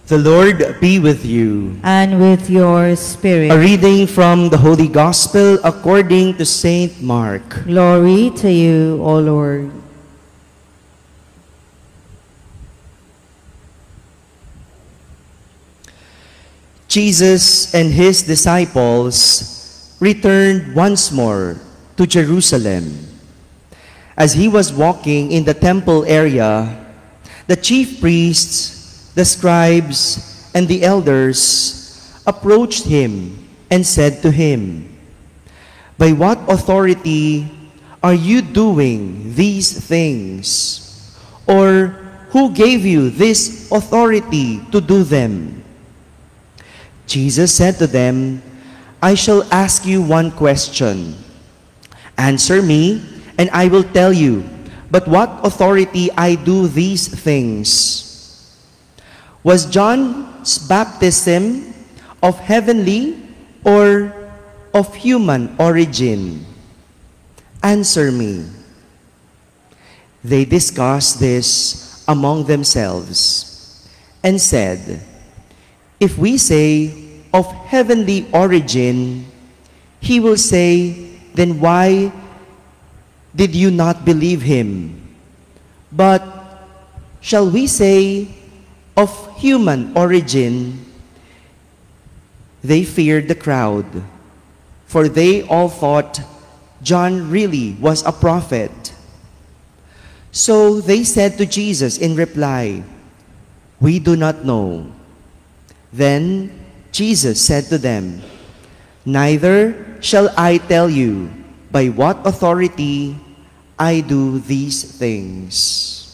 The Lord be with you. And with your spirit. A reading from the Holy Gospel according to Saint Mark. Glory to you, O Lord. Jesus and his disciples returned once more to Jerusalem. As he was walking in the temple area, the chief priests, the scribes, and the elders approached him and said to him, "By what authority are you doing these things? Or who gave you this authority to do them?" Jesus said to them, "I shall ask you one question. Answer me, and I will tell you, but what authority I do these things. Was John's baptism of heavenly or of human origin? Answer me." They discussed this among themselves and said, "If we say of heavenly origin, he will say, then why did you not believe him? But shall we say of human origin?" They feared the crowd, for they all thought John really was a prophet. So they said to Jesus in reply, "We do not know." Then Jesus said to them, "Neither shall I tell you by what authority I do these things."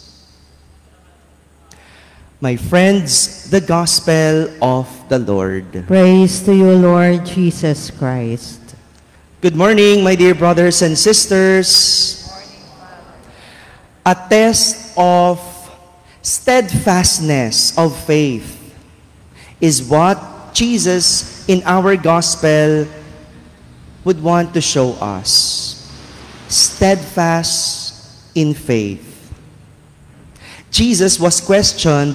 My friends, the Gospel of the Lord. Praise to you, Lord Jesus Christ. Good morning, my dear brothers and sisters. A test of steadfastness of faith is what Jesus in our Gospel would want to show us. Steadfast in faith. Jesus was questioned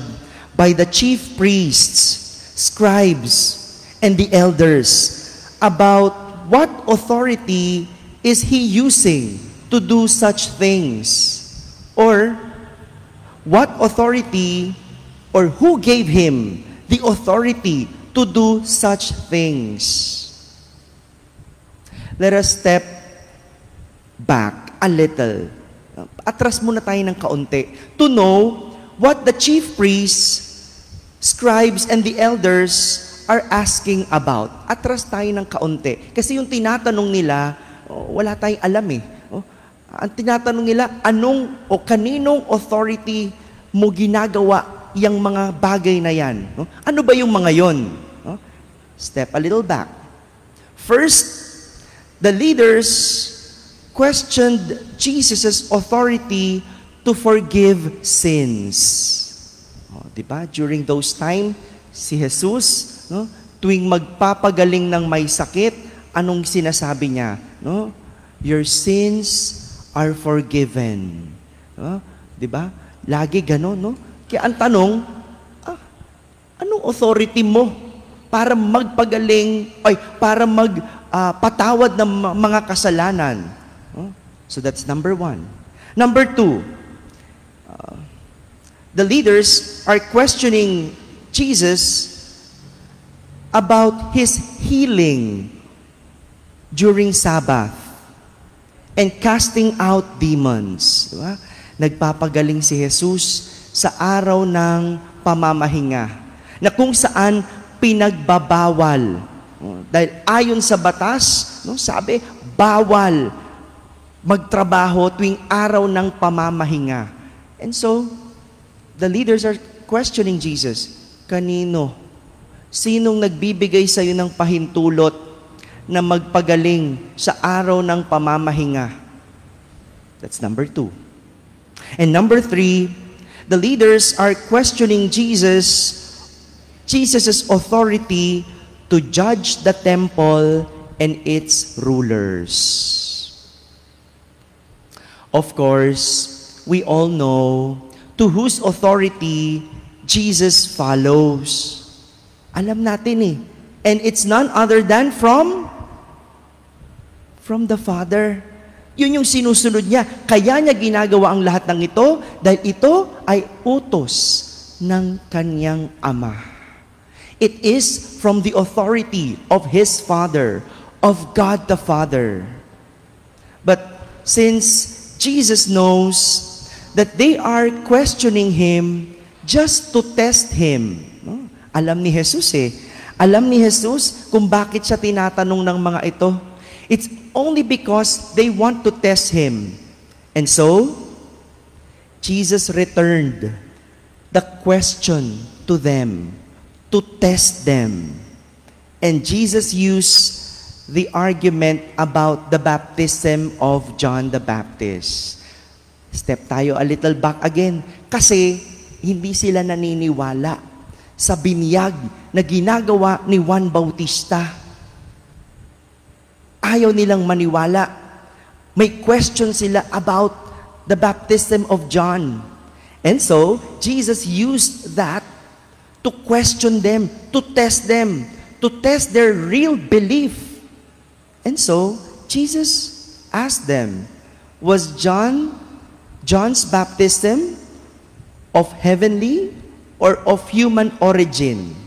by the chief priests, scribes, and the elders about what authority is he using to do such things, or what authority or who gave him the authority to do such things. Let us step back a little. Atras muna tayo ng kaunti to know what the chief priests, scribes, and the elders are asking about. Atras tayo ng kaunti. Kasi yung tinatanong nila, wala tayong alam eh. Ang tinatanong nila, anong o kaninong authority mo ginagawa yung mga bagay na yan? Ano ba yung mga yon? Step a little back. First, the leaders questioned Jesus' authority to forgive sins. Diba? During those time, si Jesus, tuwing magpapagaling ng may sakit, anong sinasabi niya? Your sins are forgiven. Diba? Lagi ganon, no? Kaya ang tanong, anong authority mo para magpagaling, para magpatawad ng mga kasalanan? So that's number one. Number two, the leaders are questioning Jesus about his healing during Sabbath and casting out demons. Diba? Nagpapagaling si Jesus sa araw ng pamamahinga, na kung saan pinagbabawal. Dahil ayon sa batas, sabi, bawal magtrabaho tuwing araw ng pamamahinga. And so, the leaders are questioning Jesus. Kanino? Sinong nagbibigay sa iyo ng pahintulot na magpagaling sa araw ng pamamahinga? That's number two. And number three, the leaders are questioning Jesus' authority to judge the temple and its rulers. Of course, we all know to whose authority Jesus follows. Alam natin eh. And it's none other than from the Father. Yun yung sinusunod niya. Kaya niya ginagawa ang lahat ng ito dahil ito ay utos ng kanyang Ama. It is from the authority of His Father, of God the Father. But since Jesus knows that they are questioning Him just to test Him. No? Alam ni Jesus eh. Alam ni Jesus kung bakit siya tinatanong ng mga ito. It's only because they want to test Him. And so, Jesus returned the question to them, to test them. And Jesus used the argument about the baptism of John the Baptist. Step tayo a little back again. Kasi hindi sila naniniwala sa binyag na ginagawa ni Juan Bautista. Ayaw nilang maniwala. May question sila about the baptism of John. And so, Jesus used that to question them, to test their real belief. And so, Jesus asked them, was John's baptism of heavenly or of human origin?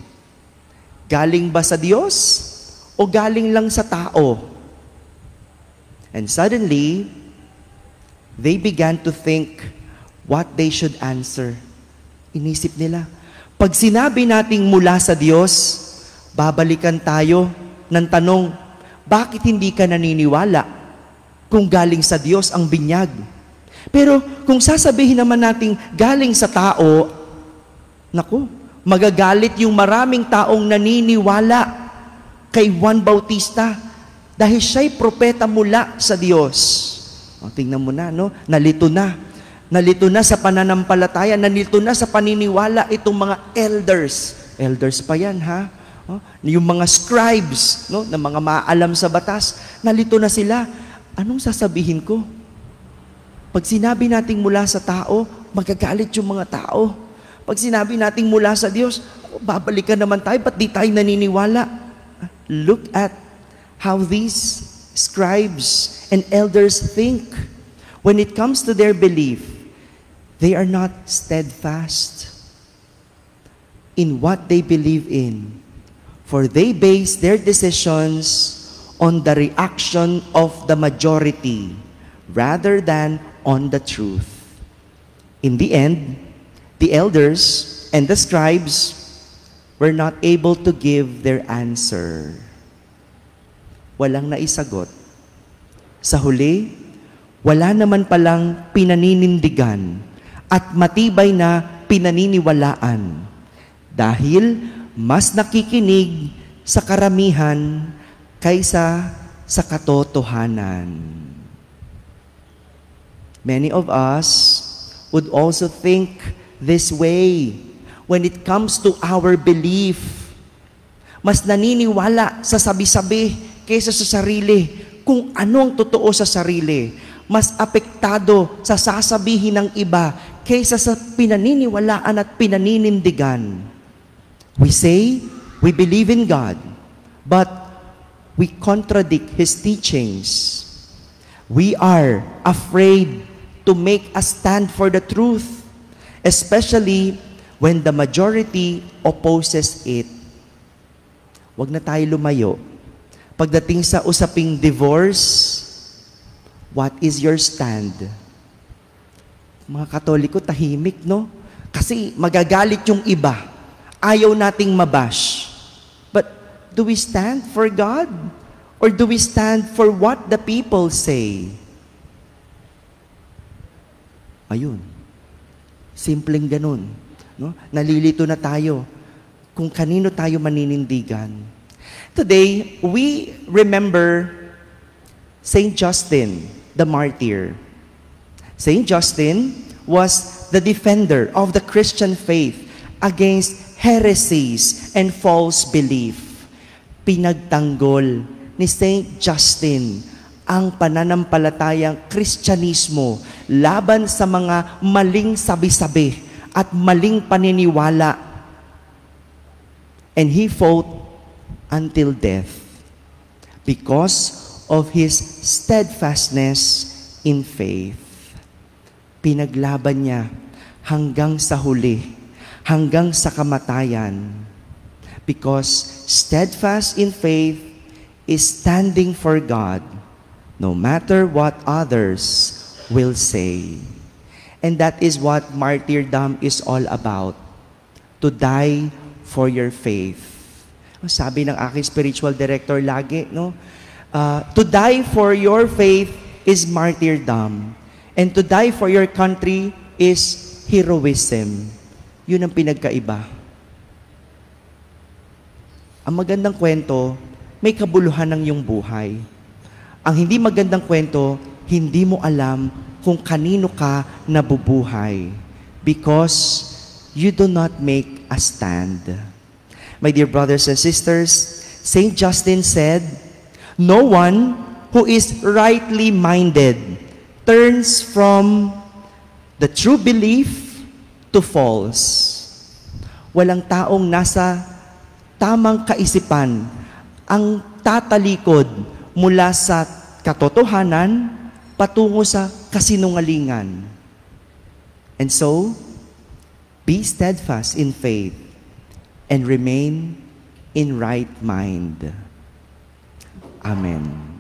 Galing ba sa Diyos o galing lang sa tao? And suddenly, they began to think what they should answer. Inisip nila, pag sinabi nating mula sa Diyos, babalikan tayo ng tanong, bakit hindi ka naniniwala kung galing sa Diyos ang binyag? Pero kung sasabihin naman nating galing sa tao, naku, magagalit yung maraming taong naniniwala kay Juan Bautista dahil siya'y propeta mula sa Diyos. O, tingnan mo na, no? Nalito na. Nalito na sa pananampalataya, nalito na sa paniniwala itong mga elders. Elders pa yan, ha? Yung mga scribes, no, na mga maalam sa batas, nalito na sila. Anong sasabihin ko? Pag sinabi nating mula sa tao, magagalit yung mga tao. Pag sinabi nating mula sa Diyos, babalikan naman tayo, ba't di tayo naniniwala? Look at how these scribes and elders think. When it comes to their belief, they are not steadfast in what they believe in. For they base their decisions on the reaction of the majority rather than on the truth. In the end, the elders and the scribes were not able to give their answer. Walang naisagot. Sa huli, wala naman palang pinaninindigan at matibay na pinaniniwalaan dahil mas nakikinig sa karamihan kaysa sa katotohanan. Many of us would also think this way when it comes to our belief. Mas naniniwala sa sabi-sabi kaysa sa sarili. Kung ano ang totoo sa sarili, mas apektado sa sasabihin ng iba kaysa sa pinaniniwalaan at pinaninindigan. We say we believe in God, but we contradict His teachings. We are afraid to make a stand for the truth, especially when the majority opposes it. Huwag na tayo lumayo. Pagdating sa usaping divorce, what is your stand? Mga Katoliko, tahimik, no? Kasi magagalit yung iba. Ayaw nating mabash. But do we stand for God? Or do we stand for what the people say? Ayun. Simpleng ganun. No? Nalilito na tayo kung kanino tayo maninindigan. Today, we remember Saint Justin, the martyr. Saint Justin was the defender of the Christian faith against heresies and false belief. Pinagtanggol ni Saint Justin ang pananampalatayang Kristyanismo laban sa mga maling sabi-sabi at maling paniniwala. And he fought until death because of his steadfastness in faith. Pinaglaban niya hanggang sa huli, hanggang sa kamatayan. Because steadfast in faith is standing for God, no matter what others will say. And that is what martyrdom is all about. To die for your faith. Sabi ng aking spiritual director lagi, no? To die for your faith is martyrdom. And to die for your country is heroism. Yun ang pinagkaiba. Ang magandang kwento, may kabuluhan ng iyong buhay. Ang hindi magandang kwento, hindi mo alam kung kanino ka nabubuhay because you do not make a stand. My dear brothers and sisters, Saint Justin said, "No one who is rightly minded turns from the true belief to false." Walang taong nasa tamang kaisipan ang tatalikod mula sa katotohanan patungo sa kasinungalingan. And so, be steadfast in faith and remain in right mind. Amen.